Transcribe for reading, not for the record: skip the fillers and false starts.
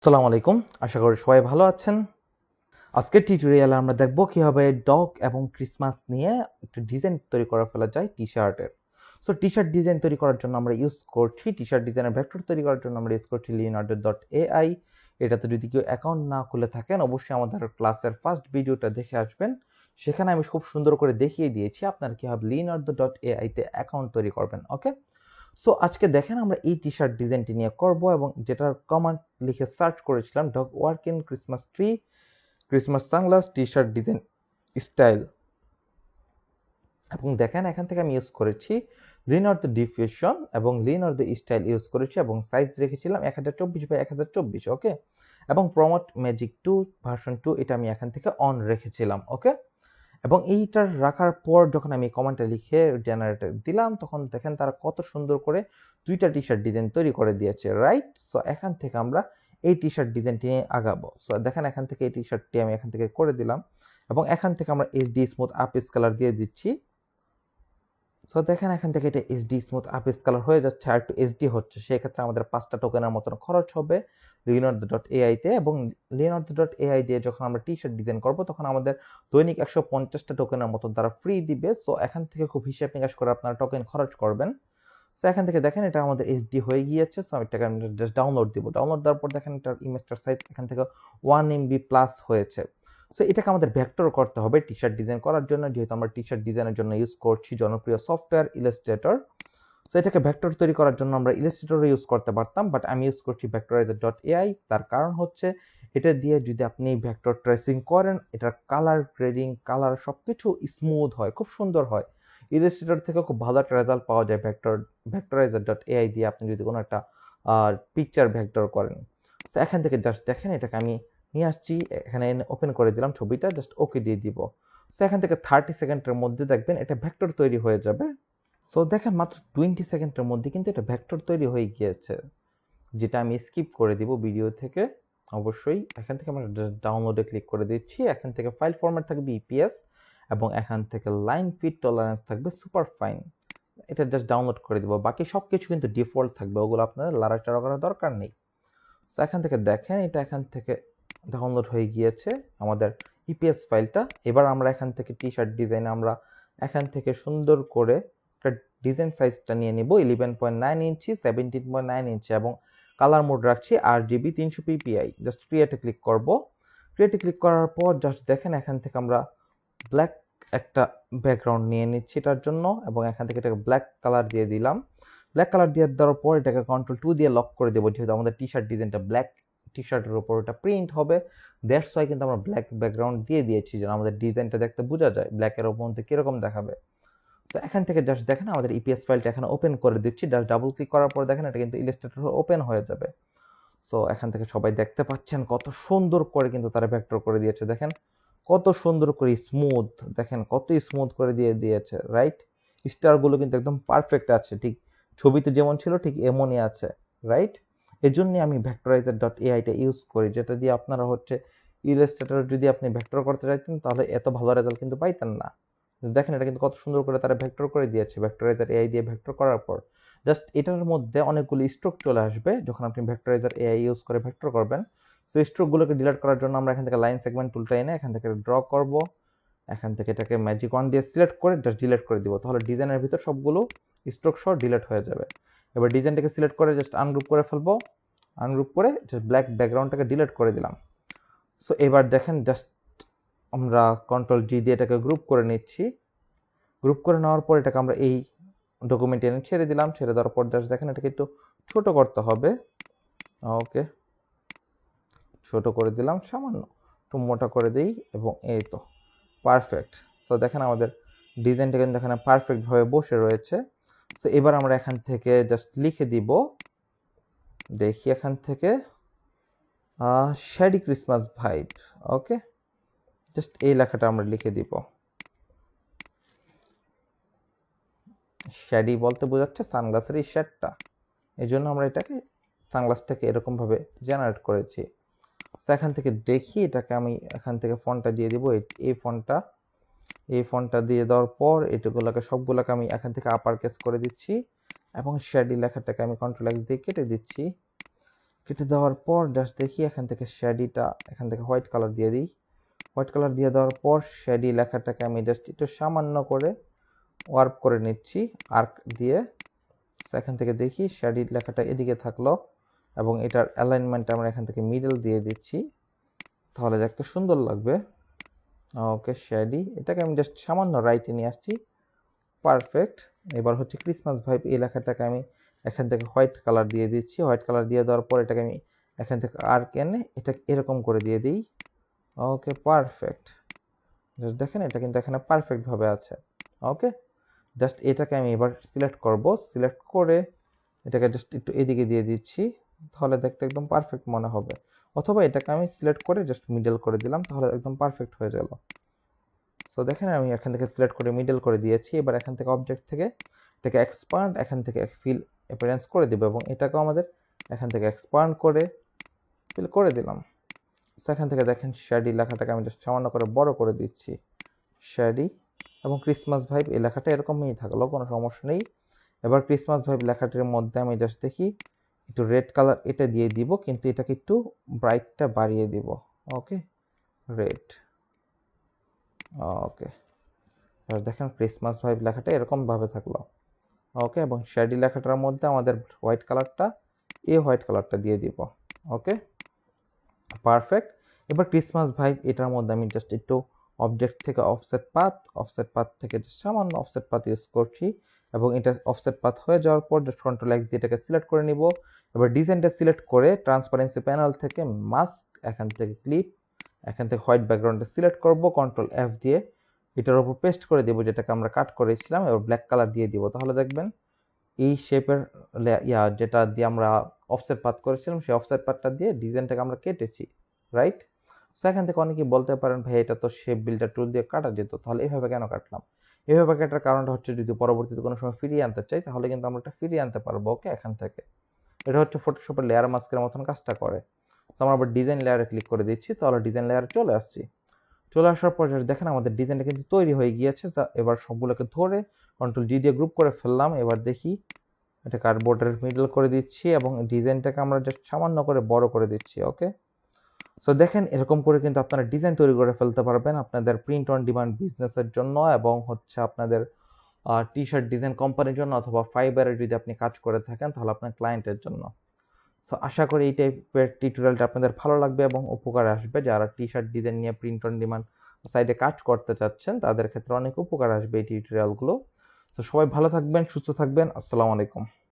আসসালামু আলাইকুম। আশা করি সবাই ভালো আছেন। আজকের টিউটোরিয়ালে আমরা দেখব কিভাবে ডগ এবং ক্রিসমাস নিয়ে একটা ডিজাইন তৈরি করে ফেলা যায় টি-শার্টের। সো টি-শার্ট ডিজাইন তৈরি করার জন্য আমরা ইউজ করছি টি-শার্ট ডিজাইনের ভেক্টর তৈরি করার জন্য আমরা ইউজ করছি leonardo.ai। এটাতে যদি কেউ অ্যাকাউন্ট না খুলে থাকেন অবশ্যই আমাদের ক্লাসের ফার্স্ট ভিডিওটা দেখে আসবেন। সেখানে আমি খুব সুন্দর করে দেখিয়ে দিয়েছি আপনারা কিভাবে leonardo.ai তে অ্যাকাউন্ট তৈরি করবেন। ওকে, সো আজকে দেখেন আমরা এই টি-শার্ট ডিজাইনটি নিয়ে করব এবং যেটার কমান্ড লিখে সার্চ করেছিলাম dog work in Christmas tree Christmas sunglasses T-shirt design style. এবং দেখেন এখান থেকে আমি ইউজ করেছি লিওনার্দো ডিফিউশন এবং লিওনার্দো স্টাইল ইউজ করেছি এবং সাইজ রেখেছিলাম 1024 বাই 1024। ওকে, এবং প্রমোট ম্যাজিক 2 ভার্সন 2 এটা আমি এখান থেকে অন রেখেছিলাম। ওকে, এবং এইটার রাখার পর যখন আমি কমান্ডটা লিখে জেনারেটর দিলাম তখন দেখেন তারা কত সুন্দর করে দুইটা টি-শার্ট ডিজাইন তৈরি করে দিয়েছে, রাইট? সো এখান থেকে আমরা এই টি-শার্ট ডিজাইনটি নিয়ে আগাবো। সো দেখেন এখান থেকে এই টি-শার্টটি আমি এখান থেকে করে দিলাম এবং এখান থেকে আমরা এইচডি স্মুথ আপ স্কেলার দিয়ে দিচ্ছি। সো দেখেন এখান থেকে এটা এইচডি স্মুথ আপ স্কেলার হয়ে যাচ্ছে আর একটু এইচডি হচ্ছে, সেক্ষেত্রে আমাদের 5টা টোকেনের মতন খরচ হবে leonardo.ai তে। এবং leonardo.ai দিয়ে যখন আমরা টি-শার্ট ডিজাইন করব তখন আমাদের দৈনিক 150টা টোকেনের মতন তারা ফ্রি দিবে। সো এখান থেকে খুব হিসাব নিকাশ করে আপনারা টোকেন খরচ করবেন। সো এখান থেকে দেখেন এটা আমাদের এইচডি হয়ে গিয়েছে। সো আমি এটাকে জাস্ট ডাউনলোড দিব। ডাউনলোড দেওয়ার পর দেখেন এটার ইমেজটার সাইজ এখান থেকে 1 MB প্লাস হয়েছে। সো এটাকে আমাদের ভেক্টর করতে হবে টি-শার্ট ডিজাইন করার জন্য, যেহেতু আমরা টি-শার্ট ডিজাইনের জন্য ইউজ করছি জনপ্রিয় সফটওয়্যার ইলাস্ট্রেটর। সো এটাকে ভেক্টর তৈরি করার জন্য আমরা ইলাস্ট্রেটর ইউজ করতে পারতাম, বাট আমি ইউজ করছি vectorizer.ai। তার কারণ হচ্ছে এটা দিয়ে যদি আপনি ভেক্টর ট্রেসিং করেন এটার কালার গ্রেডিং কালার সবকিছু স্মুথ হয়, খুব সুন্দর হয়। ইলাস্ট্রেটর থেকে খুব ভালো একটা রেজাল্ট পাওয়া যায় vectorizer.ai দিয়ে আপনি যদি কোনো একটা পিকচার ভেক্টর করেন। সো এখান থেকে জাস্ট দেখেন এটাকে আমি নিয়ে আসছি, এখানে ওপেন করে দিলাম ছবিটা, জাস্ট ওকে দিয়ে দিব। সো এখান থেকে 30 সেকেন্ডের মধ্যে দেখবেন এটা ভেক্টর তৈরি হয়ে যাবে। সো দেখেন মাত্র 20 সেকেন্ডের মধ্যে কিন্তু এটা ভেক্টর তৈরি হয়ে গিয়েছে, যেটা আমি স্কিপ করে দিব ভিডিও থেকে। অবশ্যই এখান থেকে আমরা ডাউনলোডে ক্লিক করে দিচ্ছি। এখান থেকে ফাইল ফরম্যাট থাকবে ইপিএস এবং এখান থেকে লাইন ফিট টলারেন্স থাকবে সুপার ফাইন। এটা জাস্ট ডাউনলোড করে দিব, বাকি সব কিছু কিন্তু ডিফল্ট থাকবে, ওগুলো আপনাদের লাড়াচাড়া করার দরকার নেই। সো এখান থেকে দেখেন এটা এখান থেকে ডাউনলোড হয়ে গিয়েছে আমাদের ইপিএস ফাইলটা। এবার আমরা এখান থেকে টি-শার্ট ডিজাইন আমরা এখান থেকে সুন্দর করে একটা ডিজাইন সাইজটা নিয়ে নিব 11.9 ইঞ্চি 17.9 ইঞ্চি এবং কালার মোড রাখছি RGB 300 ppi। জাস্ট ক্রিয়েটে ক্লিক করব। ক্রিয়েটে ক্লিক করার পর জাস্ট দেখেন এখান থেকে আমরা ব্ল্যাক একটা ব্যাকগ্রাউন্ড নিয়ে নিচ্ছি এটার জন্য এবং এখান থেকে এটাকে ব্ল্যাক কালার দিয়ে দিলাম। ব্ল্যাক কালার দিয়ে দেওয়ার পর এটাকে Ctrl+2 দিয়ে লক করে দেবো, যেহেতু আমাদের টি-শার্ট ডিজাইনটা ব্ল্যাক টি-শার্টের উপর ওটা প্রিন্ট হবে। দ্যাটস ওয়াই কিন্তু আমরা ব্ল্যাক ব্যাকগ্রাউন্ড দিয়ে দিয়েছি যেন আমাদের ডিজাইনটা দেখতে বোঝা যায় ব্ল্যাকের মধ্যে কিরকম দেখাবে। তো এখান থেকে জাস্ট দেখেন আমাদের ইপিএস ফাইলটা এখানে ওপেন করে দিচ্ছি। জাস্ট ডাবল ক্লিক করার পর দেখেন এটা কিন্তু ইলাস্ট্রেটর ওপেন হয়ে যাবে। সো এখান থেকে সবাই দেখতে পাচ্ছেন কত সুন্দর করে কিন্তু তারা ভেক্টর করে দিয়েছে। দেখেন কত সুন্দর করে স্মুথ, দেখেন কত স্মুথ করে দিয়ে দিয়েছে, রাইট? স্টারগুলো কিন্তু একদম পারফেক্ট আছে, ঠিক ছবিতে যেমন ছিল ঠিক এমনই আছে, রাইট? এর জন্যই আমি vectorizer.ai টা ইউজ করি, যেটা দিয়ে আপনারা হচ্ছে ইলাস্ট্রেটর যদি আপনি ভেক্টর করতে চাইতেন তাহলে এত ভালো রেজাল্ট কিন্তু পাইতেন না। দেখেন এটা কিন্তু কত সুন্দর করে তারা ভেক্টর করে দিয়েছে vectorizer.ai দিয়ে ভেক্টর করার পর। জাস্ট এটার মধ্যে অনেকগুলো স্ট্রোক চলে আসবে যখন আপনি vectorizer.ai ইউজ করে ভেক্টর করবেন। সো স্ট্রোকগুলোকে ডিলিট করার জন্য আমরা এখান থেকে লাইন সেগমেন্ট টুলটা এনে এখান থেকে ড্র করব। এখান থেকে এটাকে ম্যাজিক ওয়ান দিয়ে সিলেক্ট করে জাস্ট ডিলিট করে দিব, তাহলে ডিজাইনের ভিতর সবগুলো স্ট্রোক সহ ডিলিট হয়ে যাবে। এবার ডিজাইনটাকে সিলেক্ট করে জাস্ট আনগ্রুপ করে ফেলবো। আনগ্রুপ করে জাস্ট ব্ল্যাক ব্যাকগ্রাউন্ডটাকে ডিলিট করে দিলাম। সো এবার দেখেন জাস্ট আমরা Ctrl+G দিয়ে এটাকে গ্রুপ করে নিচ্ছি। গ্রুপ করে নেওয়ার পর এটাকে আমরা এই ডকুমেন্টে এনে ছেড়ে দিলাম। ছেড়ে দেওয়ার পর জাস্ট দেখেন এটাকে একটু ছোট করতে হবে। ওকে, ছোট করে দিলাম, সামান্য একটু মোটা করে দিই এবং এই তো পারফেক্ট। সো দেখেন আমাদের ডিজাইনটা কিন্তু এখানে পারফেক্টভাবে বসে রয়েছে। সো এবার আমরা এখান থেকে জাস্ট লিখে দিব, দেখি এখান থেকে শ্যাডি ক্রিসমাস ভাইব। ওকে, জাস্ট এই লেখাটা আমরা লিখে দিব। শ্যাডি বলতে বোঝাচ্ছে সানগ্লাসের এই শ্যাডটা, এই জন্য আমরা এটাকে সানগ্লাসটাকে এরকমভাবে জেনারেট করেছি। সো এখান থেকে দেখি এটাকে আমি এখান থেকে ফন্টটা দিয়ে দিব, এই ফন্টটা দিয়ে দেওয়ার পর এটাগুলোকে সবগুলোকে আমি এখান থেকে আপার কেস করে দিচ্ছি এবং শ্যাডি লেখাটাকে আমি Ctrl+X দিয়ে কেটে দিচ্ছি। কেটে দেওয়ার পর জাস্ট দেখি এখান থেকে শ্যাডিটা এখান থেকে হোয়াইট কালার দিয়ে দিই। হোয়াইট কালার দিয়ে দেওয়ার পর শ্যাডি লেখাটাকে আমি জাস্ট একটু সামান্য করে ওয়ার্প করে নিচ্ছি আর্ক দিয়ে। এখান থেকে দেখি শ্যাডি লেখাটা এদিকে থাকলো এবং এটার অ্যালাইনমেন্ট আমরা এখান থেকে মিডল দিয়ে দিচ্ছি, তাহলে দেখতে সুন্দর লাগবে। ওকে, শ্যাডি এটাকে আমি জাস্ট সামান্য রাইটে নিয়ে আসছি, পারফেক্ট। এবার হচ্ছে ক্রিসমাস ভাইব, এই লেখাটাকে আমি এখান থেকে হোয়াইট কালার দিয়ে দিচ্ছি। হোয়াইট কালার দিয়ে দেওয়ার পর এটাকে আমি এখান থেকে আর্ক এনে এটা এরকম করে দিয়ে দিই। ওকে, পারফেক্ট। জাস্ট দেখেন এটা কিন্তু এখানে পারফেক্টভাবে আছে। ওকে, জাস্ট এটাকে আমি এবার সিলেক্ট করব, সিলেক্ট করে এটাকে জাস্ট একটু এদিকে দিয়ে দিচ্ছি, তাহলে দেখতে একদম পারফেক্ট মনে হবে। অথবা এটাকে আমি সিলেক্ট করে জাস্ট মিডল করে দিলাম, তাহলে একদম পারফেক্ট হয়ে গেল। সো দেখেন আমি এখান থেকে সিলেক্ট করে মিডল করে দিয়েছি। এবার এখান থেকে অবজেক্ট থেকে এটাকে এক্সপান্ড, এখান থেকে ফিল অ্যাপিয়ারেন্স করে দেব এবং এটাকেও আমাদের এখান থেকে এক্সপান্ড করে ফিল করে দিলাম। সো এখান থেকে দেখেন শ্যাডি লেখাটাকে আমি জাস্ট সামান্য করে বড় করে দিচ্ছি, শ্যাডি এবং ক্রিসমাস ভাইব এই লেখাটা এরকমই থাকলো, কোনো সমস্যা নেই। এবার ক্রিসমাস ভাইব লেখাটির মধ্যে আমি জাস্ট দেখি একটু রেড কালার এটা দিয়ে দিব, কিন্তু এটাকে একটু ব্রাইটটা বাড়িয়ে দিব। ওকে, রেড। ওকে, দেখেন ক্রিসমাস ভাইব লেখাটা এরকম ভাবে থাকলো। ওকে, এবং শ্যাডি লেখাটার মধ্যে আমাদের হোয়াইট কালারটা হোয়াইট কালারটা দিয়ে দিব। ওকে, পারফেক্ট। এবার ক্রিসমাস ভাইব এটার মধ্যে আমি জাস্ট একটু অবজেক্ট থেকে অফসেট পাথ থেকে সামান্য অফসেট পাথ ইউজ করছি এবং এটা অফসেট পাথ হয়ে যাওয়ার পর জাস্ট কন্ট্রোল এক্স দিয়ে এটাকে সিলেক্ট করে নিব। এবার ডিজাইনটা সিলেক্ট করে ট্রান্সপারেন্সি প্যানেল থেকে মাস্ক, এখান থেকে ক্লিপ, এখান থেকে হোয়াইট ব্যাকগ্রাউন্ডটা সিলেক্ট করব, কন্ট্রোল এফ দিয়ে এটার উপর পেস্ট করে দেবো যেটাকে আমরা কাট করেছিলাম। এবার ব্ল্যাক কালার দিয়ে দিব, তাহলে দেখবেন এই শেপের যেটা দিয়ে আমরা অফসেট পাথ করেছিলাম সেই অফসেট পাথটা দিয়ে ডিজাইনটাকে আমরা কেটেছি, রাইট? সো এখান থেকে অনেকেই বলতে পারেন ভাই এটা তো শেপ বিল্ডার টুল দিয়ে কাটা যেত, তাহলে এইভাবে কেন কাটলাম? এইভাবে কাটার কারণটা হচ্ছে যদি পরবর্তীতে কোনো সময় ফিরিয়ে আনতে চাই তাহলে কিন্তু আমরা এটা ফিরিয়ে আনতে পারবো। ওকে, এখান থেকে এটা হচ্ছে ফটোশপের লেয়ার মাস্কের মতন কাজটা করে। সো আমরা আবার ডিজাইন লেয়ারে ক্লিক করে দিচ্ছি, তাহলে ডিজাইন লেয়ারে চলে আসছি। চলে আসার পর দেখেন আমাদের ডিজাইনটা কিন্তু তৈরি হয়ে গিয়েছে। এবার সবগুলোকে ধরে কন্ট্রোল জি দিয়ে গ্রুপ করে ফেললাম। এবার দেখি এটা কার্ডবোর্ডের মিডল করে দিচ্ছি এবং ডিজাইনটাকে আমরা জাস্ট সামান্য করে বড় করে দিচ্ছি। ওকে, সো দেখেন এরকম করে কিন্তু আপনারা ডিজাইন তৈরি করে ফেলতে পারবেন আপনাদের প্রিন্ট অন ডিমান্ড বিজনেসের জন্য এবং হচ্ছে আপনাদের টি শার্ট ডিজাইন কোম্পানির জন্য অথবা ফাইবারে যদি আপনি কাজ করে থাকেন তাহলে আপনার ক্লায়েন্টের জন্য। সো আশা করি এই টাইপের টিউটোরিয়ালটা আপনাদের ভালো লাগবে এবং উপকারে আসবে। যারা টি শার্ট ডিজাইন নিয়ে প্রিন্ট অন ডিমান্ড সাইডে কাজ করতে চাচ্ছেন তাদের ক্ষেত্রে অনেক উপকার আসবে এই টিউটোরিয়ালগুলো। তো সবাই ভালো থাকবেন, সুস্থ থাকবেন। আসসালামু আলাইকুম।